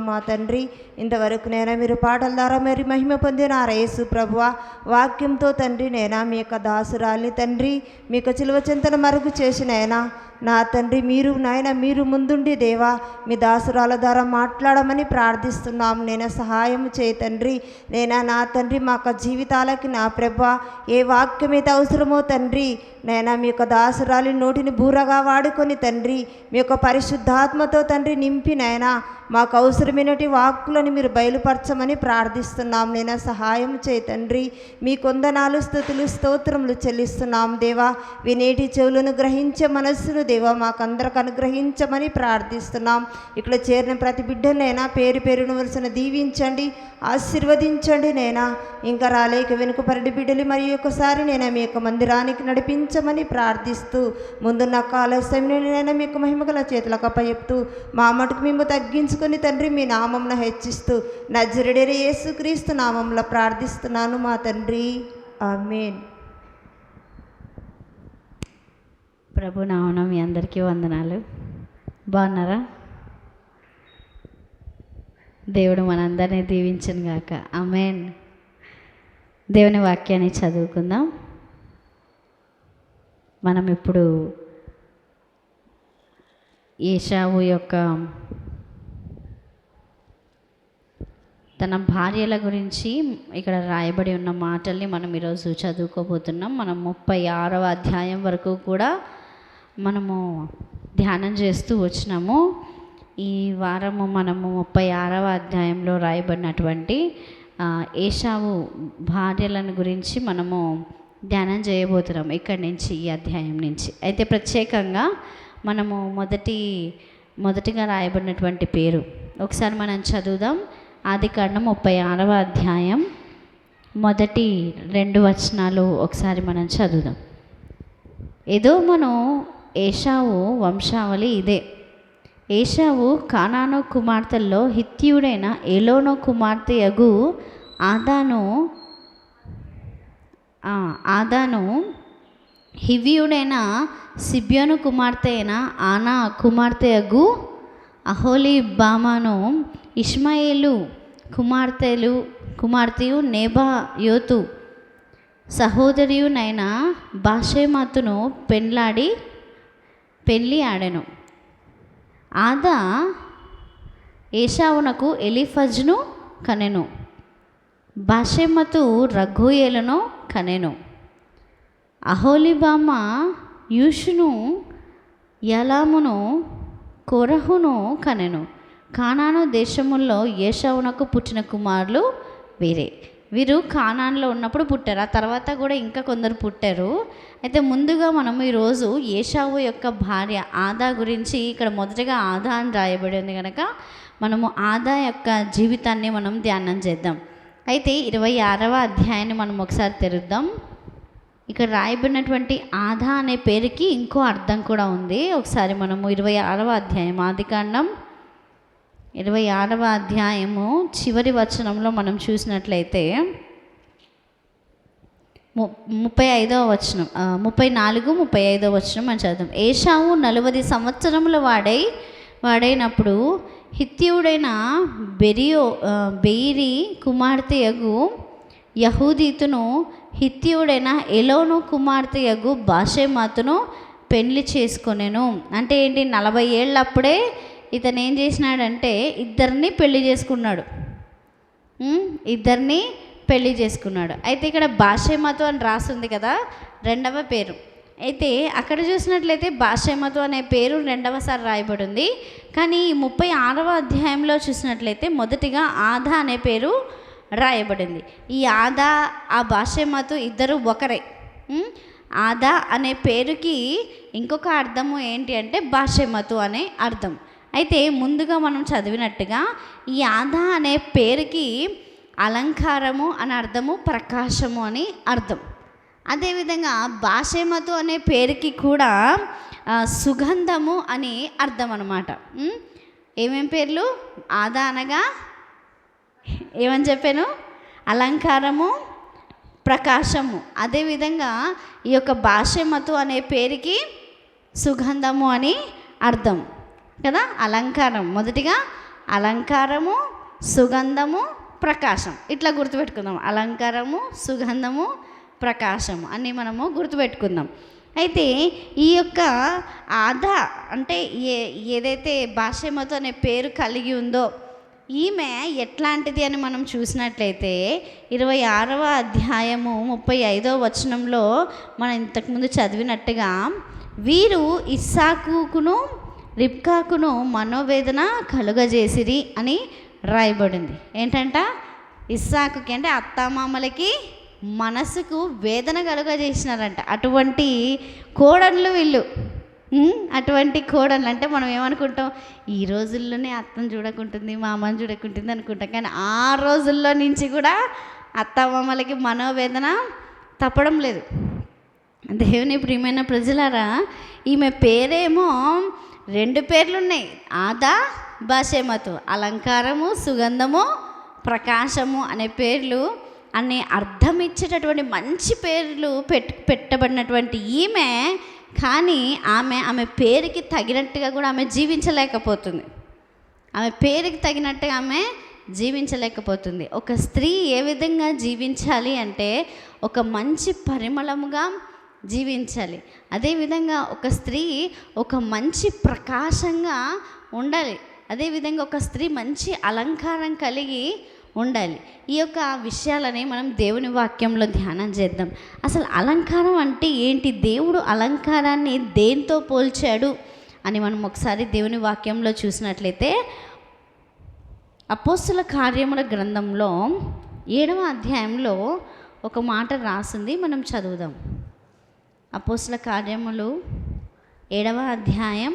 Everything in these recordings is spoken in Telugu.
మా తండ్రి, ఇంతవరకు నేను మీరు పాటల ద్వారా మరి మహిమ పొందినారా యేసు ప్రభువా. వాక్యంతో తండ్రి నేనా మీ యొక్క దాసురాల్ని తండ్రి మీ యొక్క చిలువ చింతన మరుగు చేసినైనా నా తండ్రి మీరు ముందుండి దేవా మీ దాసురాల ద్వారా మాట్లాడమని ప్రార్థిస్తున్నాం. నేను సహాయం చేయి తండ్రి. నా తండ్రి మా యొక్క జీవితాలకి నా ప్రభువా ఏ వాక్యమైతే అవసరమో తండ్రి నైనా మీ యొక్క దాసురాలి నోటిని బూరగా వాడుకొని తండ్రి మీ యొక్క పరిశుద్ధాత్మతో తండ్రి నింపి నైనా మాకు అవసరమైనటి వాక్కులను మీరు బయలుపరచమని ప్రార్థిస్తున్నాం. నేను సహాయం చేయి తండ్రి. మీ కొందనాలు స్తుతులు స్తోత్రములు చెల్లిస్తున్నాం దేవా. వినేటి చెవులను గ్రహించే మనస్సును దేవా మాకందరికి అనుగ్రహించమని ప్రార్థిస్తున్నాం. ఇక్కడ చేరిన ప్రతి బిడ్డనైనా పేరు పేరును వరుసన దీవించండి, ఆశీర్వదించండి. ఇంకా రాలేక వెనుకపరడి బిడ్డలు మరి ఒకసారి మీ యొక్క మందిరానికి నడిపించమని ప్రార్థిస్తూ ముందున్న కాలస్యం మీ యొక్క మహిమగల చేతులకు అప్పచెప్తూ మా మటుకు మేము తగ్గించుకొని తండ్రి మీ నామంను హెచ్చిస్తూ నజరేయుడైన యేసుక్రీస్తు నామంలో ప్రార్థిస్తున్నాను మా తండ్రి, ఆమేన్. ప్రభు నామమున మీ అందరికీ వందనాలు. బాగున్నారా? దేవుడు మనందరినీ దీవించును గాక, ఆమేన్. దేవుని వాక్యాన్ని చదువుకుందాం. మనం ఇప్పుడు ఏశావు యొక్క తన భార్యల గురించి ఇక్కడ రాయబడి ఉన్న మాటల్ని మనం ఈరోజు చదువుకోబోతున్నాం. మనం 36వ అధ్యాయం వరకు కూడా మనము ధ్యానం చేస్తూ వచ్చినాము. ఈ వారము మనము 36వ అధ్యాయంలో రాయబడినటువంటి ఏశావు భార్యలను గురించి మనము ధ్యానం చేయబోతున్నాం ఇక్కడి నుంచి, ఈ అధ్యాయం నుంచి. అయితే ప్రత్యేకంగా మనము మొదటిగా రాయబడినటువంటి పేరు ఒకసారి మనం చదువుదాం. ఆదికాండం 36వ అధ్యాయం మొదటి 2 వచనాలు ఒకసారి మనం చదువుదాం. ఎదోమును ఏశావు వంశావళి ఇదే. ఏశావు కానాను కుమార్తెల్లో హిత్తీయుడైన ఏలోను కుమార్తె యగు ఆదాను హివ్వీయుడైన సిబ్యోను కుమార్తె అయిన ఆనా కుమార్తె యగు అహోలీబామాను ఇష్మాయేలు కుమార్తెయు నెబాయోతు సహోదరియునైన బాషెమతును పెళ్ళి ఆడెను. ఆదా ఏశావునకు ఎలీఫజును కనెను. బాషెమతు రఘూయేలును కనెను. అహోలీబామ యూషును యలామును కోరహును కనెను. కానాను దేశముల్లో ఏశావునకు పుట్టిన కుమారులు వీరు కానాన్లో ఉన్నప్పుడు పుట్టారు. ఆ తర్వాత కూడా ఇంకా కొందరు పుట్టారు. అయితే ముందుగా మనము ఈరోజు ఏశావు యొక్క భార్య ఆదా గురించి, ఇక్కడ మొదటగా ఆదా అని రాయబడి ఉంది కనుక మనము ఆదా యొక్క జీవితాన్ని మనం ధ్యానం చేద్దాం. అయితే 26వ అధ్యాయాన్ని మనం ఒకసారి తెరుద్దాం. ఇక్కడ రాయబడినటువంటి ఆదా అనే పేరుకి ఇంకో అర్థం కూడా ఉంది. ఒకసారి మనము 26వ అధ్యాయం, ఆదికాండం 26వ అధ్యాయము చివరి వచనంలో మనం చూసినట్లయితే 35వ వచనం, 34, 35వ వచనం మనం చదువుతాం. ఏశావు 40 సంవత్సరముల వాడైనప్పుడు హిత్తీయుడైన బెయిరి కుమార్తె యగు యహూదీతును హిత్తీయుడైన ఎలోను కుమార్తె యగు బాషెమతును పెళ్లి చేసుకొనెను. అంటే ఏంటి? 40 ఏళ్ళప్పుడే ఇతను ఏం చేసినాడంటే ఇద్దరిని పెళ్లి చేసుకున్నాడు. అయితే ఇక్కడ బాషెమతు అని రాస్తుంది కదా, 2వ పేరు. అయితే అక్కడ చూసినట్లయితే బాషెమతు అనే పేరు 2వసారి రాయబడి ఉంది. కానీ ఈ 36వ అధ్యాయంలో చూసినట్లయితే మొదటిగా ఆదా అనే పేరు రాయబడింది. ఈ ఆదా ఆ బాషెమతు ఇద్దరు ఒకరే. ఆదా అనే పేరుకి ఇంకొక అర్థము ఏంటి అంటే బాషెమతు అనే అర్థం. అయితే ముందుగా మనం చదివినట్టుగా ఈ ఆదా అనే పేరుకి అలంకారము అని అర్థము, ప్రకాశము అని అర్థం. అదేవిధంగా బాషెమతు అనే పేరుకి కూడా సుగంధము అని అర్థం అన్నమాట. ఏమేం పేర్లు? ఆదా అనగా ఏమని చెప్పాను? అలంకారము, ప్రకాశము. అదేవిధంగా ఈ యొక్క బాషెమతు అనే పేరుకి సుగంధము అని అర్థం కదా. అలంకారం, మొదటిగా అలంకారము, సుగంధము, ప్రకాశం. ఇట్లా గుర్తుపెట్టుకుందాం. అలంకారము, సుగంధము, ప్రకాశము అని మనము గుర్తుపెట్టుకుందాం. అయితే ఈ యొక్క ఆదా అంటే ఏదైతే బాషెమతు అనే పేరు కలిగి ఉందో ఈమె ఎట్లాంటిది అని మనం చూసినట్లయితే 26వ అధ్యాయము 35వ వచనంలో మనం ఇంతకుముందు చదివినట్టుగా వీరు ఇస్సాకును రిబ్కాకును మనోవేదన కలుగజేసిరి అని రాయబడింది. ఏంటంట? ఇస్సాకుకి అంటే అత్తామామలకి మనసుకు వేదన కలుగజేసినారంట. అటువంటి కోడళ్ళు వీళ్ళు. అటువంటి కోడళ్ళు అంటే మనం ఏమనుకుంటాం, ఈ రోజుల్లోనే అత్తను చూడకుంటుంది, మామని చూడకుంటుంది అనుకుంటాం. కానీ ఆ రోజుల్లో నుంచి కూడా అత్తమామలకి మనోవేదన తప్పడం లేదు. దేవుని ప్రియమైన ప్రజలారా, ఈమె పేరేమో 2 పేర్లు ఉన్నాయి, ఆదా, బాషెమతు. అలంకారము, సుగంధము, ప్రకాశము అనే పేర్లు అనే అర్థం ఇచ్చేటటువంటి మంచి పేర్లు పెట్టబడినటువంటి ఈమె, కానీ ఆమె పేరుకి తగినట్టుగా కూడా ఆమె జీవించలేకపోతుంది. ఆమె పేరుకి తగినట్టుగా ఆమె జీవించలేకపోతుంది. ఒక స్త్రీ ఏ విధంగా జీవించాలి అంటే ఒక మంచి పరిమళముగా జీవించాలి. అదేవిధంగా ఒక స్త్రీ ఒక మంచి ప్రకాశంగా ఉండాలి. అదేవిధంగా ఒక స్త్రీ మంచి అలంకారం కలిగి ఉండాలి. ఈ యొక్క విషయాలని మనం దేవుని వాక్యంలో ధ్యానం చేద్దాం. అసలు అలంకారం అంటే ఏంటి, దేవుడు అలంకారాన్ని దేంతో పోల్చాడు అని మనం ఒకసారి దేవుని వాక్యంలో చూసినట్లయితే అపోస్తుల కార్యముల గ్రంథంలో 7వ అధ్యాయంలో ఒక మాట రాసింది, మనం చదువుదాం. అపోస్తుల కార్యములు 7వ అధ్యాయం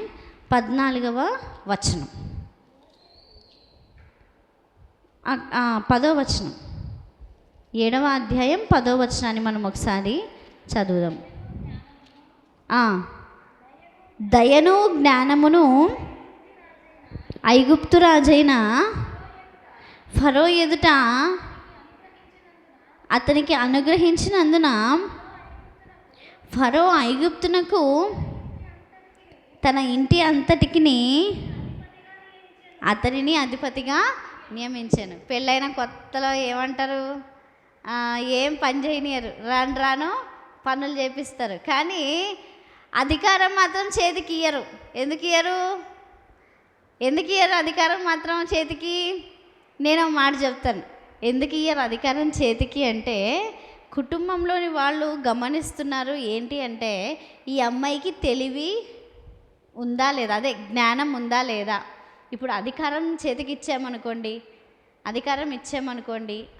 14వ వచనం, 10వ వచనం. 7వ అధ్యాయం 10వ వచనాన్ని మనం ఒకసారి చదువుదాం. దయను జ్ఞానమును ఐగుప్తు రాజైన ఫరో ఎదుట అతనికి అనుగ్రహించినందున ఫరో ఐగుప్తునకు తన ఇంటి అంతటికి అతనిని అధిపతిగా నియమించాను. పెళ్ళైన కొత్తలో ఏమంటారు, ఏం పని చేయనియరు, రాను పనులు చేపిస్తారు, కానీ అధికారం మాత్రం చేతికి ఇయ్యరు. ఎందుకు ఇయ్యరు అధికారం మాత్రం చేతికి? నేను మాట చెప్తాను ఎందుకు ఇయ్యరు అధికారం చేతికి అంటే, కుటుంబంలోని వాళ్ళు గమనిస్తున్నారు ఏంటి అంటే, ఈ అమ్మాయికి తెలివి ఉందా లేదా, అదే జ్ఞానం ఉందా లేదా. ఇప్పుడు అధికారం చేతికి ఇచ్చామనుకోండి,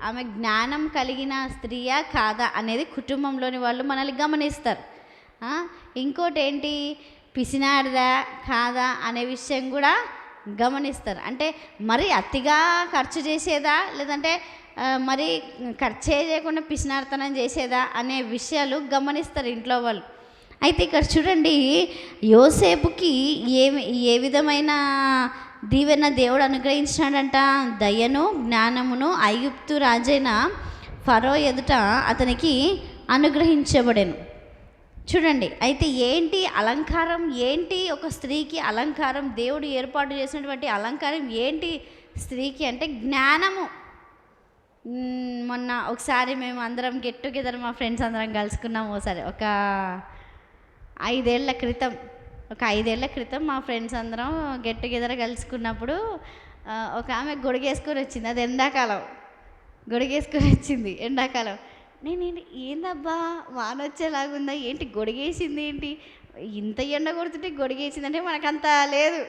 ఆమె జ్ఞానం కలిగిన స్త్రీయా కాదా అనేది కుటుంబంలోని వాళ్ళు మనల్ని గమనిస్తారు. ఇంకోటి ఏంటి, పిసినాడిదా కాదా అనే విషయం కూడా గమనిస్తారు. అంటే మరి అతిగా ఖర్చు చేసేదా, లేదంటే మరి ఖర్చే చేయకుండా పిసినార్తనం చేసేదా అనే విషయాలు గమనిస్తారు ఇంట్లో వాళ్ళు. అయితే ఇక్కడ చూడండి, యోసేపుకి ఏ విధమైన దీవెన దేవుడు అనుగ్రహించినాడంట, దయను జ్ఞానమును ఐగుప్తు రాజైన ఫరో ఎదుట అతనికి అనుగ్రహించబడెను. చూడండి, అయితే ఏంటి అలంకారం, ఏంటి ఒక స్త్రీకి అలంకారం, దేవుడు ఏర్పాటు చేసినటువంటి అలంకారం ఏంటి స్త్రీకి అంటే జ్ఞానము. మొన్న ఒకసారి మేము అందరం గెట్ టుగెదర్ మా ఫ్రెండ్స్ అందరం కలుసుకున్నాము. ఒకసారి ఒక 5 ఏళ్ల క్రితం మా ఫ్రెండ్స్ అందరం గెట్ టుగెదర్ కలుసుకున్నప్పుడు ఒక ఆమె గొడుగేసుకొని వచ్చింది. అది ఎండాకాలం గొడుగేసుకొని వచ్చింది, ఎండాకాలం. నేను ఏందబ్బా వాన వచ్చేలాగుందా ఏంటి, గొడుగేసింది ఏంటి, ఇంత ఎండ కొడుతుంటే గొడుగేసిందంటే మనకంత లేదు.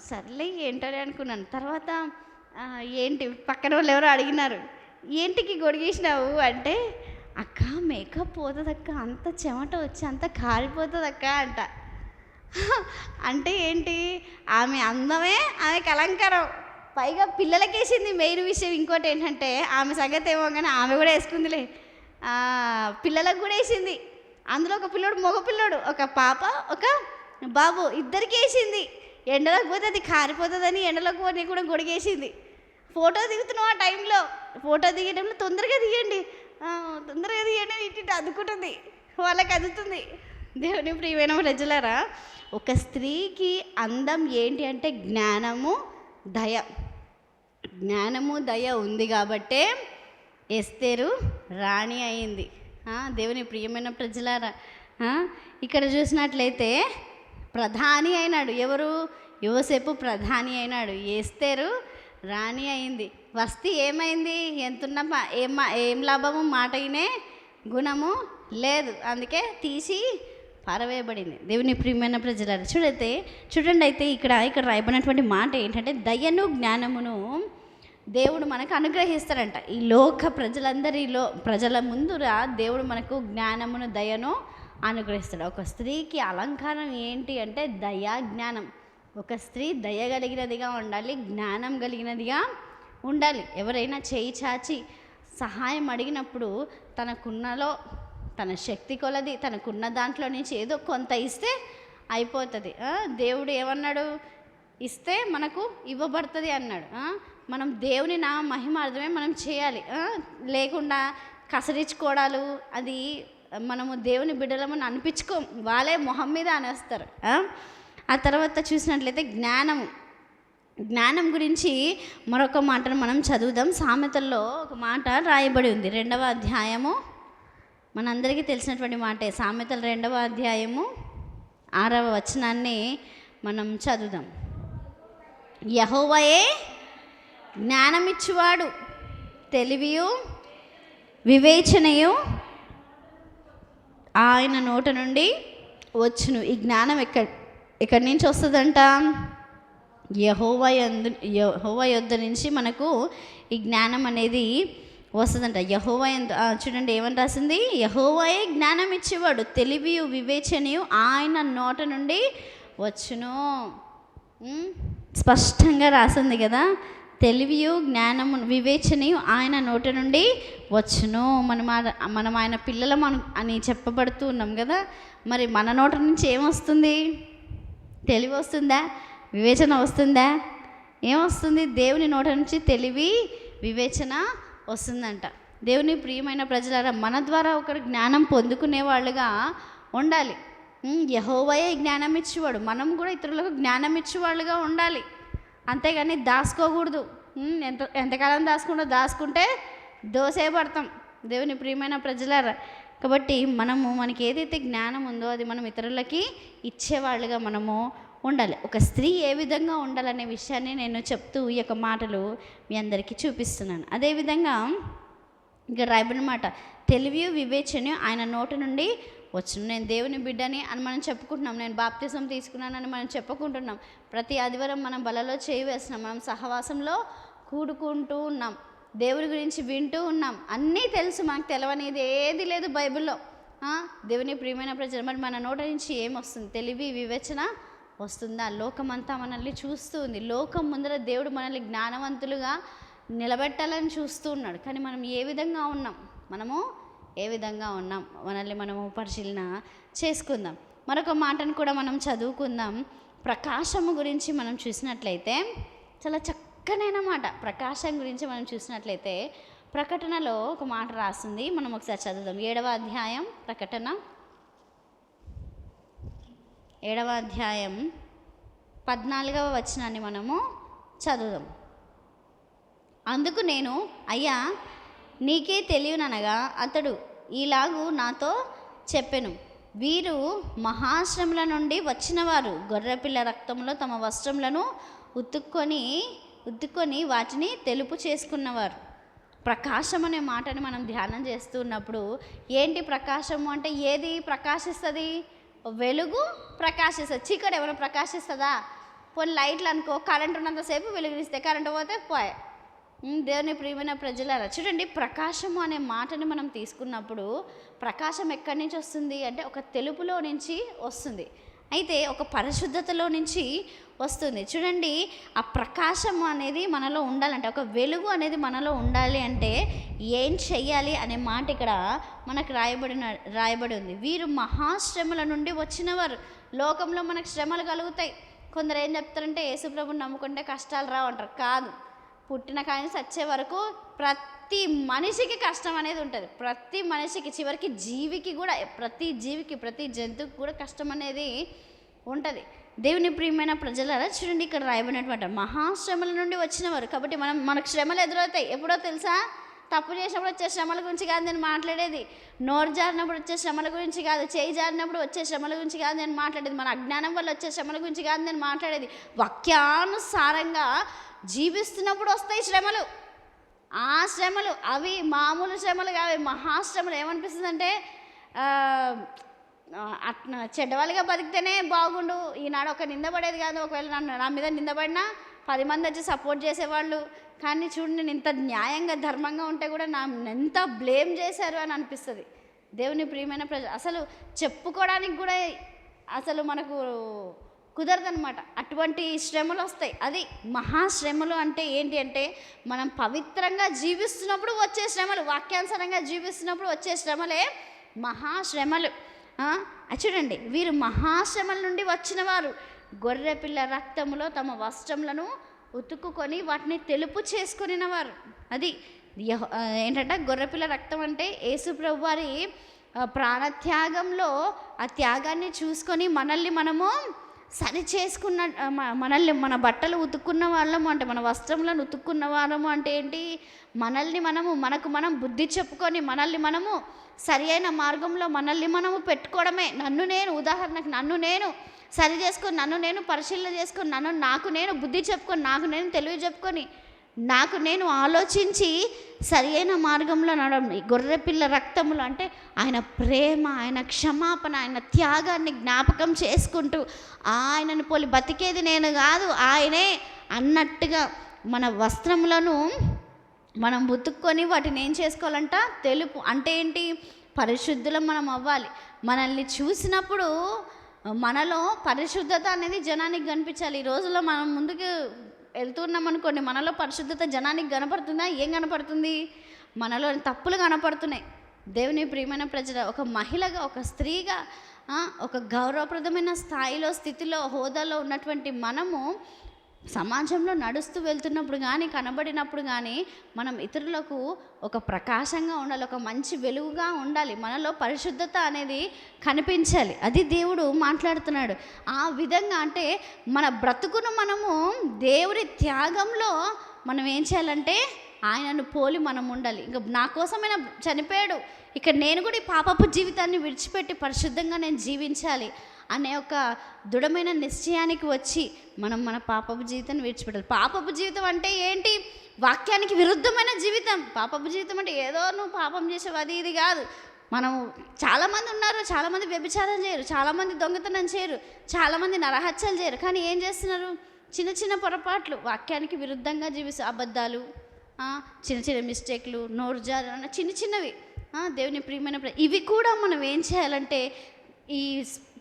సర్లే ఏంటని అనుకున్నాను. తర్వాత ఏంటి పక్కన వాళ్ళు ఎవరో అడిగినారు, ఏంటికి గొడుగేసినావు అంటే, అక్క మేకప్ పోతుందక్క, అంత చెమట వచ్చి అంత కారిపోతుందక్క అంట. అంటే ఏంటి, ఆమె అందమే ఆమెకు అలంకారం, పైగా పిల్లలకేసింది. మెయిన్ విషయం ఇంకోటి ఏంటంటే, ఆమె సంగతి ఏమో కానీ ఆమె కూడా వేసుకుందిలే, పిల్లలకు కూడా వేసింది. అందులో ఒక పిల్లోడు, మగపిల్లోడు, ఒక పాప ఒక బాబు, ఇద్దరికి వేసింది. ఎండలోకి పోతే అది కారిపోతుందని ఎండలోకి పోతే కూడా గొడిగేసింది. ఫోటో దిగుతున్నాం ఆ టైంలో, ఫోటో దిగే టైంలో తొందరగా తీయండి ఇటు అద్దుకుంటుంది, వాళ్ళకి అదుతుంది. దేవుని ప్రియమైన ప్రజలారా, ఒక స్త్రీకి అందం ఏంటి అంటే జ్ఞానము, దయ. జ్ఞానము దయ ఉంది కాబట్టే ఎస్తేరు రాణి అయింది. దేవుని ప్రియమైన ప్రజలారా, ఇక్కడ చూసినట్లయితే ప్రధాని అయినాడు. ఎవరు? యోసేపు ప్రధాని అయినాడు, ఎస్తేరు రాణి అయింది. వస్తీ ఏమైంది? ఎంతున్న ఏం లాభము? మాట వినే గుణము లేదు, అందుకే తీసి పారవేయబడింది. దేవుని ప్రియమైన ప్రజలారా, చూడండి అయితే ఇక్కడ రాయబడినటువంటి మాట ఏంటంటే దయను జ్ఞానమును దేవుడు మనకు అనుగ్రహిస్తాడంట. ఈ లోక ప్రజల ముందురా దేవుడు మనకు జ్ఞానమును దయను అనుగ్రహిస్తాడు. ఒక స్త్రీకి అలంకారం ఏంటి అంటే దయా జ్ఞానం. ఒక స్త్రీ దయ కలిగినదిగా ఉండాలి, జ్ఞానం కలిగినదిగా ఉండాలి. ఎవరైనా చేయి చాచి సహాయం అడిగినప్పుడు తన శక్తి కొలది తనకున్న దాంట్లో నుంచి ఏదో కొంత ఇస్తే అయిపోతుంది. దేవుడు ఏమన్నాడు? ఇస్తే మనకు ఇవ్వబడుతుంది అన్నాడు. మనం దేవుని నా మహిమార్థమే మనం చేయాలి, లేకుండా కసరించుకోవడాలు అది మనము దేవుని బిడ్డలమని అనిపించుకోం, వాళ్ళే మొహం మీద అనేస్తారు. ఆ తర్వాత చూసినట్లయితే జ్ఞానం గురించి మరొక మాటను మనం చదువుదాం. సామెతల్లో ఒక మాట రాయబడి ఉంది, 2వ అధ్యాయము. మనందరికీ తెలిసినటువంటి మాటే. సామెతలు 2వ అధ్యాయము 6వ వచనాన్ని మనం చదువుదాం. యెహోవాయే జ్ఞానమిచ్చువాడు, తెలివియు వివేచనయు ఆయన నోట నుండి వచ్చును. ఈ జ్ఞానం ఎక్కడి నుంచి వస్తుందంట? యెహోవా యొద్ద నుంచి మనకు ఈ జ్ఞానం అనేది వస్తుందంట. చూడండి ఏమని రాసింది? యెహోవాయే జ్ఞానం ఇచ్చేవాడు, తెలివియు వివేచనయు ఆయన నోట నుండి వచ్చును. స్పష్టంగా రాసింది కదా, తెలివియు జ్ఞానము వివేచనయు ఆయన నోట నుండి వచ్చును. మనం ఆయన పిల్లలం అని చెప్పబడుతూ ఉన్నాం కదా. మరి మన నోట నుంచి ఏమొస్తుంది? తెలివి వస్తుందా? వివేచన వస్తుందా? ఏమొస్తుంది? దేవుని నోట నుంచి తెలివి వివేచన వస్తుందంట. దేవుని ప్రియమైన ప్రజలారా, మన ద్వారా ఒకరు జ్ఞానం పొందుకునే వాళ్ళుగా ఉండాలి. యెహోవాయే జ్ఞానం ఇచ్చేవాడు, మనం కూడా ఇతరులకు జ్ఞానం ఇచ్చేవాళ్ళుగా ఉండాలి. అంతేగాని దాచుకోకూడదు. ఎంతకాలం దాచుకుంటే దోసే పడతాం. దేవుని ప్రియమైన ప్రజలారా, కాబట్టి మనకి ఏదైతే జ్ఞానం ఉందో అది మనం ఇతరులకి ఇచ్చేవాళ్ళుగా మనము ఉండాలి. ఒక స్త్రీ ఏ విధంగా ఉండాలనే విషయాన్ని నేను చెప్తూ ఈ యొక్క మాటలు మీ అందరికీ చూపిస్తున్నాను. అదేవిధంగా ఇంకా రాయబడిన మాట, తెలివి వివేచన ఆయన నోటి నుండి వచ్చును. నేను దేవుని బిడ్డని అని మనం చెప్పుకుంటున్నాం, నేను బాప్తిజం తీసుకున్నానని మనం చెప్పుకుంటున్నాం. ప్రతి ఆదివారం మనం బలలో చేయి వేస్తున్నాం, మనం సహవాసంలో కూడుకుంటూ ఉన్నాం, దేవుడి గురించి వింటూ ఉన్నాం. అన్నీ తెలుసు, మనకు తెలవనిది ఏది లేదు బైబిల్లో. దేవుని ప్రియమైన ప్రజలు, మరి మన నోట నుంచి ఏమొస్తుంది? తెలివి వివేచన వస్తుందా? లోకమంతా మనల్ని చూస్తూ ఉంది. లోకం ముందర దేవుడు మనల్ని జ్ఞానవంతులుగా నిలబెట్టాలని చూస్తూ ఉన్నాడు. కానీ మనం ఏ విధంగా ఉన్నాం? మనల్ని మనము పరిశీలన చేసుకుందాం. మరొక మాటను కూడా మనం చదువుకుందాం. ప్రకాశము గురించి మనం చూసినట్లయితే చాలా చక్కనైన మాట. ప్రకాశం గురించి మనం చూసినట్లయితే ప్రకటనలో ఒక మాట రాస్తుంది, మనం ఒకసారి చదువుదాం. 7వ అధ్యాయం, ప్రకటన 7వ అధ్యాయం 14వ వచనాన్ని మనము చదువుదాం. అందుకు నేను, అయ్యా నీకే తెలియననగా అతడు ఈలాగు నాతో చెప్పెను, వీరు మహాశ్రమల నుండి వచ్చినవారు, గొర్రెపిల్ల రక్తంలో తమ వస్త్రములను ఉత్తుక్కొని వాటిని తెలుపు చేసుకున్నవారు. ప్రకాశం అనే మాటని మనం ధ్యానం చేస్తున్నప్పుడు ఏంటి ప్రకాశము అంటే? ఏది ప్రకాశిస్తుంది? వెలుగు ప్రకాశిస్తుంది. చీకటి ఏమైనా ప్రకాశిస్తుందా? పోనీ లైట్లు అనుకో, కరెంట్ ఉన్నంతసేపు వెలుగునిస్తే, కరెంటు పోతే పోయే. దేవుని ప్రియమైన ప్రజలారా, చూడండి, ప్రకాశము అనే మాటని మనం తీసుకున్నప్పుడు ప్రకాశం ఎక్కడి నుంచి వస్తుంది అంటే ఒక తెలుపులో నుంచి వస్తుంది, అయితే ఒక పరిశుద్ధతలో నుంచి వస్తుంది. చూడండి, ఆ ప్రకాశము అనేది మనలో ఉండాలంటే, ఒక వెలుగు అనేది మనలో ఉండాలి అంటే ఏం చెయ్యాలి అనే మాట ఇక్కడ మనకు రాయబడి ఉంది. వీరు మహాశ్రమల నుండి వచ్చినవారు. లోకంలో మనకు శ్రమలు కలుగుతాయి. కొందరు ఏం చెప్తారంటే యేసుప్రభుని నమ్ముకుంటే కష్టాలు రావు అంటారు. కాదు, పుట్టిన కానీ చచ్చే వరకు ప్రతి మనిషికి కష్టం అనేది ఉంటుంది. ప్రతి మనిషికి, చివరికి జీవికి కూడా, ప్రతి జీవికి, ప్రతి జంతువుకి కూడా కష్టం అనేది ఉంటుంది. దేవుని ప్రియమైన ప్రజలారా చూడండి, ఇక్కడ రాయబడినటువంటి మహాశ్రమల నుండి వచ్చినవారు. కాబట్టి మనకు శ్రమలు ఎదురవుతాయి. ఎప్పుడో తెలుసా? తప్పు చేసినప్పుడు వచ్చే శ్రమల గురించి కాదు నేను మాట్లాడేది. నోరు జారినప్పుడు వచ్చే శ్రమల గురించి కాదు, చేయి జారినప్పుడు వచ్చే శ్రమల గురించి కాదు నేను మాట్లాడేది. మన అజ్ఞానం వల్ల వచ్చే శ్రమల గురించి కాదు నేను మాట్లాడేది. వాక్యానుసారంగా జీవిస్తున్నప్పుడు వస్తాయి శ్రమలు. ఆ శ్రమలు అవి మామూలు శ్రమలు కావు, మహాశ్రమలు. ఏమనిపిస్తుంది అంటే అట్లా చెడ్డవాళ్ళుగా బతికితేనే బాగుండు, ఈనాడు ఒక నిందపడేది కాదు. ఒకవేళ నా మీద నిందపడినా 10 మంది వచ్చి సపోర్ట్ చేసేవాళ్ళు. కానీ చూడు, నేను ఇంత న్యాయంగా ధర్మంగా ఉంటే కూడా ఎంత బ్లేమ్ చేశారు అని అనిపిస్తుంది. దేవుని ప్రియమైన అసలు చెప్పుకోవడానికి కూడా అసలు మనకు కుదరదనమాట. అటువంటి శ్రమలు వస్తాయి. అది మహాశ్రమలు అంటే ఏంటి అంటే, మనం పవిత్రంగా జీవిస్తున్నప్పుడు వచ్చే శ్రమలు, వాక్యానుసారంగా జీవిస్తున్నప్పుడు వచ్చే శ్రమలే మహాశ్రమలు. చూడండి, వీరు మహాశ్రమల నుండి వచ్చిన వారు గొర్రెపిల్ల రక్తములో తమ వస్త్రములను ఉతుక్కుని వాటిని తెలుపు చేసుకునినవారు. అది ఏంటంటే గొర్రెపిల్ల రక్తం అంటే యేసు ప్రభు వారి ప్రాణత్యాగంలో ఆ త్యాగాన్ని చూసుకొని మనల్ని మనము సరి చేసుకున్న, మన బట్టలు ఉతుక్కున్న వాళ్ళము అంటే, మన వస్త్రములను ఉతుక్కున్న వాళ్ళము అంటే ఏంటి? మనకు మనం బుద్ధి చెప్పుకొని మనల్ని మనము సరి అయిన మార్గంలో మనల్ని మనము పెట్టుకోవడమే. ఉదాహరణకు నన్ను నేను సరి చేసుకొని, నన్ను నేను పరిశీలన చేసుకొని, నాకు నేను బుద్ధి చెప్పుకొని, నాకు నేను తెలివి చెప్పుకొని, నాకు నేను ఆలోచించి సరి అయిన మార్గంలో నడవడం. గొర్రెపిల్ల రక్తములు అంటే ఆయన ప్రేమ, ఆయన క్షమాపణ, ఆయన త్యాగాన్ని జ్ఞాపకం చేసుకుంటూ, ఆయనను పోలి బతికేది నేను కాదు ఆయనే అన్నట్టుగా మన వస్త్రములను మనం ఉతుక్కొని వాటిని ఏం చేసుకోవాలంట? తెలుపు. అంటే ఏంటి? పరిశుద్ధులం మనం అవ్వాలి. మనల్ని చూసినప్పుడు మనలో పరిశుద్ధత అనేది జనానికి కనిపించాలి. ఈ రోజుల్లో మనం ముందుకు వెళ్తున్నాం అనుకోండి, మనలో పరిశుద్ధత జనానికి కనపడుతుందా? ఏం కనపడుతుంది? మనలో తప్పులు కనపడుతున్నాయి. దేవుని ప్రియమైన ప్రజలు, ఒక మహిళగా, ఒక స్త్రీగా, ఒక గౌరవప్రదమైన స్థాయిలో, స్థితిలో, హోదాలో ఉన్నటువంటి మనము సమాజంలో నడుస్తూ వెళ్తున్నప్పుడు కానీ, కనబడినప్పుడు కానీ మనం ఇతరులకు ఒక ప్రకాశంగా ఉండాలి, ఒక మంచి వెలుగుగా ఉండాలి. మనలో పరిశుద్ధత అనేది కనిపించాలి. అది దేవుడు మాట్లాడుతున్నాడు. ఆ విధంగా అంటే మన బ్రతుకును మనము దేవుడి త్యాగంలో మనం ఏం చేయాలంటే ఆయనను పోలి మనం ఉండాలి. ఇంకా నా కోసమైనా చనిపోయాడు, ఇక్కడ నేను కూడా ఈ పాపపు జీవితాన్ని విడిచిపెట్టి పరిశుద్ధంగా నేను జీవించాలి అనే ఒక దృఢమైన నిశ్చయానికి వచ్చి మనం మన పాపపు జీవితాన్ని విడిచిపెట్టాలి. పాపపు జీవితం అంటే ఏంటి? వాక్యానికి విరుద్ధమైన జీవితం. పాపపు జీవితం అంటే ఏదో నువ్వు పాపం చేసావు అది ఇది కాదు. మనం చాలామంది ఉన్నారు, చాలామంది వ్యభిచారం చేయరు, చాలామంది దొంగతనం చేయరు, చాలామంది నరహత్యలు చేయరు. కానీ ఏం చేస్తున్నారు? చిన్న చిన్న పొరపాట్లు, వాక్యానికి విరుద్ధంగా జీవిస్తూ అబద్ధాలు, చిన్న చిన్న మిస్టేక్లు, నోరు జారు అన్న చిన్న చిన్నవి. దేవుని ప్రియమైన ఇవి కూడా మనం ఏం చేయాలంటే, ఈ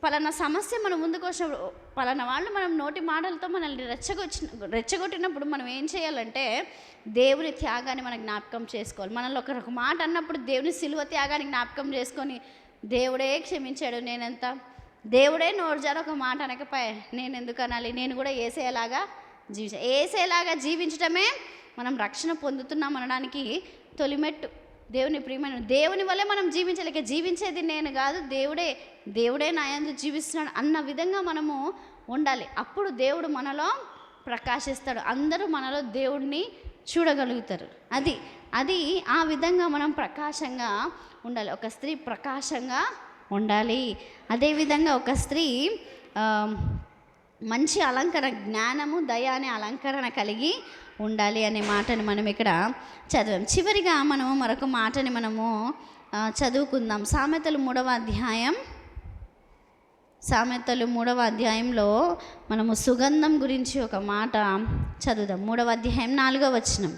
పలానా సమస్య మన ముందుకు వచ్చినప్పుడు, పలానా వాళ్ళు మనం నోటి మాటలతో మనల్ని రెచ్చగొట్టినప్పుడు మనం ఏం చేయాలంటే దేవుని త్యాగాన్ని మనం జ్ఞాపకం చేసుకోవాలి. మనల్ని ఒక మాట అన్నప్పుడు దేవుని సిలువ త్యాగాన్ని జ్ఞాపకం చేసుకొని, దేవుడే క్షమించాడు, నేనెంత, దేవుడే నోరుజారు ఒక మాట అనకపోయా, నేను ఎందుకు అనాలి, నేను కూడా ఏసేలాగా జీవించడమే మనం రక్షణ పొందుతున్నాం అనడానికి తొలిమెట్టు. దేవుని ప్రియమైన దేవుని వల్లే మనం జీవించలేక, జీవించేది నేను కాదు, దేవుడే నా యందు జీవిస్తున్నాడు అన్న విధంగా మనము ఉండాలి. అప్పుడు దేవుడు మనలో ప్రకాశిస్తాడు, అందరూ మనలో దేవుడిని చూడగలుగుతారు. అది ఆ విధంగా మనం ప్రకాశంగా ఉండాలి. ఒక స్త్రీ ప్రకాశంగా ఉండాలి. అదేవిధంగా ఒక స్త్రీ మంచి అలంకరణ, జ్ఞానము, దయ అనే అలంకరణ కలిగి ఉండాలి అనే మాటని మనం ఇక్కడ చదివాం. చివరిగా మనము మరొక మాటని మనము చదువుకుందాం. సామెతలు 3వ అధ్యాయంలో మనము సుగంధం గురించి ఒక మాట చదువుదాం. 3వ అధ్యాయం 4వ వచనం.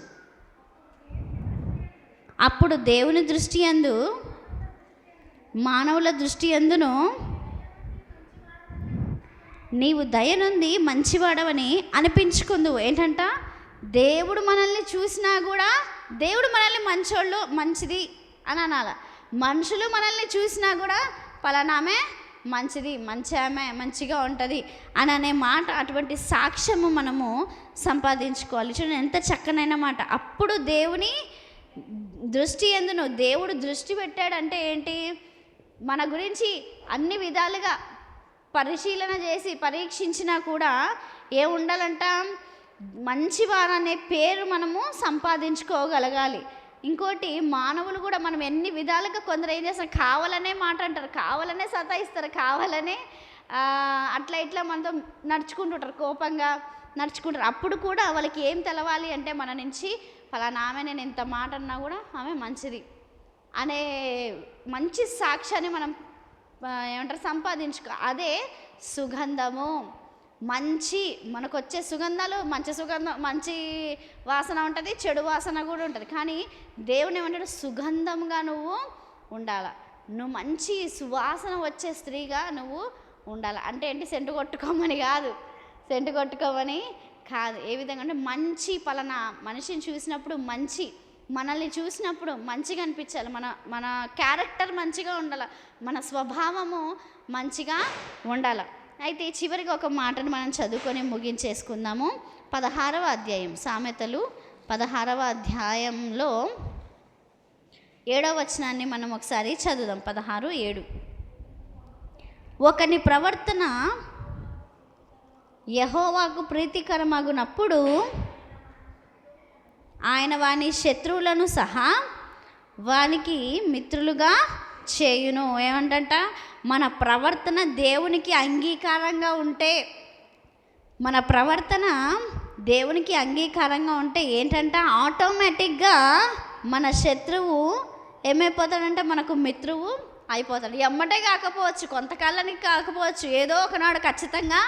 అప్పుడు దేవుని దృష్టి యందు, మానవుల దృష్టి యందును నీవు దయనుంది మంచివాడవని అనిపించుకుందువు. ఏంటంట? దేవుడు మనల్ని చూసినా కూడా దేవుడు మనల్ని మంచోళ్ళు, మంచిది అని అనాల. మనుషులు మనల్ని చూసినా కూడా పలానామే మంచిది, మంచి ఆమె మంచిగా ఉంటుంది అని అనే మాట, అటువంటి సాక్ష్యము మనము సంపాదించుకోవాలి. చూడండి ఎంత చక్కనైన మాట. అప్పుడు దేవుని దృష్టి ఎందును దేవుడు దృష్టి పెట్టాడంటే ఏంటి? మన గురించి అన్ని విధాలుగా పరిశీలన చేసి పరీక్షించినా కూడా ఉండాలంట, మంచివారనే పేరు మనము సంపాదించుకోగలగాలి. ఇంకోటి, మానవులు కూడా మనం ఎన్ని విధాలుగా కొందరు ఏం చేస్తారు, కావాలనే మాట అంటారు, కావాలనే సతాయిస్తారు, కావాలనే అట్లా ఇట్లా మనతో నడుచుకుంటుంటారు, కోపంగా నడుచుకుంటారు. అప్పుడు కూడా వాళ్ళకి ఏం తెలవాలి అంటే మన నుంచి ఫలానా ఆమె నేను ఎంత మాట అన్నా కూడా ఆమె మంచిది అనే మంచి సాక్ష్యాన్ని మనం ఏమంటారు సంపాదించుకో. అదే సుగంధము. మనకు వచ్చే సుగంధాలు మంచి వాసన ఉంటుంది, చెడు వాసన కూడా ఉంటుంది. కానీ దేవుని ఏమంటాడు, సుగంధంగా నువ్వు ఉండాల, నువ్వు మంచి సువాసన వచ్చే స్త్రీగా నువ్వు ఉండాలి. అంటే ఏంటి, సెంటు కొట్టుకోమని కాదు, ఏ విధంగా అంటే మంచి పలానా మనిషిని చూసినప్పుడు మనల్ని చూసినప్పుడు మంచిగా అనిపించాలి, మన క్యారెక్టర్ మంచిగా ఉండాలి, మన స్వభావము మంచిగా ఉండాలి. అయితే చివరిగా ఒక మాటను మనం చదువుకొని ముగించేసుకుందాము. 16వ అధ్యాయం, సామెతలు 16వ అధ్యాయంలో 7వ వచనాన్ని మనం ఒకసారి చదువుదాం. 16:7. ఒకని ప్రవర్తన యెహోవాకు ప్రీతికరమగునప్పుడు ఆయన వాని శత్రువులను సహా వానికి మిత్రులుగా చేయును. ఏమంటంట, మన ప్రవర్తన దేవునికి అంగీకారంగా ఉంటే, ఏంటంట, ఆటోమేటిక్గా మన శత్రువు ఏమైపోతాడంటే మనకు మిత్రువు అయిపోతాడు. ఎమ్మటే కాకపోవచ్చు, కొంతకాలానికి కాకపోవచ్చు, ఏదో ఒకనాడు ఖచ్చితంగా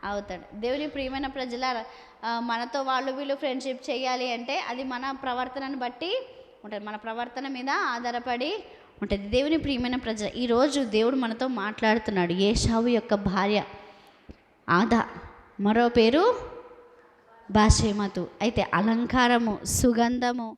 అవుతాడు. దేవుని ప్రియమైన ప్రజలారా, మనతో వీళ్ళు ఫ్రెండ్షిప్ చేయాలి అంటే అది మన ప్రవర్తనను బట్టి ఉంటుంది, మన ప్రవర్తన మీద ఆధారపడి ఉంటుంది. దేవుని ప్రియమైన ప్రజ, ఈరోజు దేవుడు మనతో మాట్లాడుతున్నాడు. ఏశావు యొక్క భార్య ఆదా, మరో పేరు బాషెమతు. అయితే అలంకారము, సుగంధము,